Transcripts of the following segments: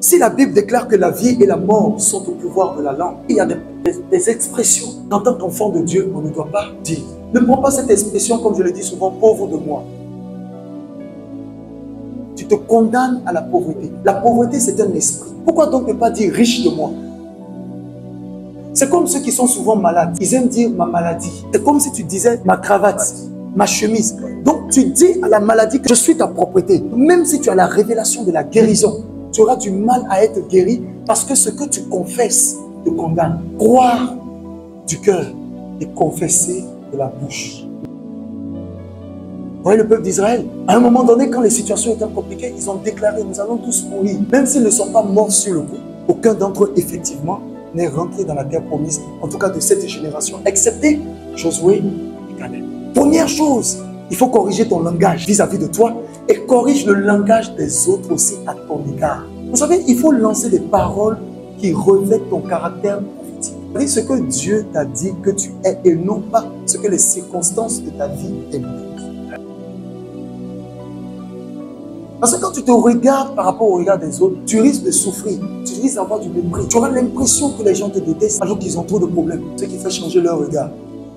Si la Bible déclare que la vie et la mort sont au pouvoir de la langue, il y a des expressions qu'en tant qu'enfant de Dieu, on ne doit pas dire. Ne prends pas cette expression, comme je le dis souvent, pauvre de moi. Tu te condamnes à la pauvreté. La pauvreté, c'est un esprit. Pourquoi donc ne pas dire riche de moi? C'est comme ceux qui sont souvent malades. Ils aiment dire ma maladie. C'est comme si tu disais ma cravate, ma chemise. Donc tu dis à la maladie que je suis ta propriété. Même si tu as la révélation de la guérison, tu auras du mal à être guéri parce que ce que tu confesses te condamne. Croire du cœur et confesser de la bouche. Vous voyez le peuple d'Israël, à un moment donné, quand les situations étaient compliquées, ils ont déclaré, nous allons tous mourir. Même s'ils ne sont pas morts sur le coup, aucun d'entre eux, effectivement, n'est rentré dans la terre promise, en tout cas de cette génération, excepté Josué et Caleb. Première chose, il faut corriger ton langage vis-à-vis de toi et corrige le langage des autres aussi à ton égard. Vous savez, il faut lancer des paroles qui revêtent ton caractère prophétique. C'est ce que Dieu t'a dit que tu es et non pas ce que les circonstances de ta vie t'imposent. Parce que quand tu te regardes par rapport au regard des autres, tu risques de souffrir, tu risques d'avoir du mépris. Tu auras l'impression que les gens te détestent alors qu'ils ont trop de problèmes, ce qui fait changer leur regard.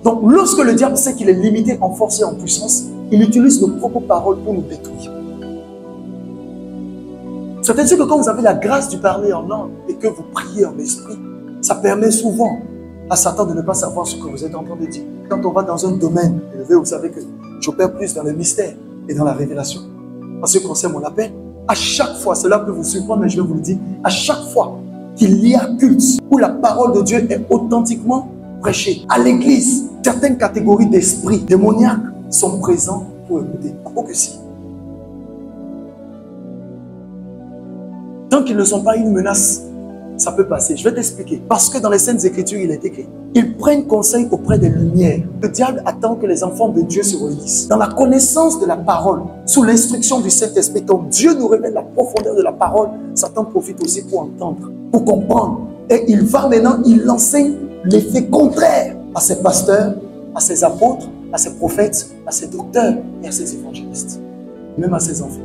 Donc lorsque le diable sait qu'il est limité en force et en puissance, il utilise nos propres paroles pour nous détruire. C'est-à-dire que quand vous avez la grâce de parler en langue et que vous priez en esprit, ça permet souvent à Satan de ne pas savoir ce que vous êtes en train de dire. Quand on va dans un domaine élevé, vous savez que j'opère plus dans le mystère et dans la révélation. En ce qui concerne mon appel, à chaque fois, cela peut vous surprendre, mais je vais vous le dire, à chaque fois qu'il y a culte où la parole de Dieu est authentiquement prêchée, à l'église, certaines catégories d'esprits démoniaques sont présents pour écouter. Oh que si. Tant qu'ils ne sont pas une menace, ça peut passer. Je vais t'expliquer. Parce que dans les Saintes Écritures, il est écrit, ils prennent conseil auprès des lumières. Le diable attend que les enfants de Dieu se réunissent. Dans la connaissance de la parole, sous l'instruction du Saint-Esprit, quand Dieu nous révèle la profondeur de la parole, Satan profite aussi pour entendre, pour comprendre. Et il va maintenant, il enseigne l'effet contraire à ses pasteurs, à ses apôtres, à ses prophètes, à ses docteurs et à ses évangélistes, même à ses enfants.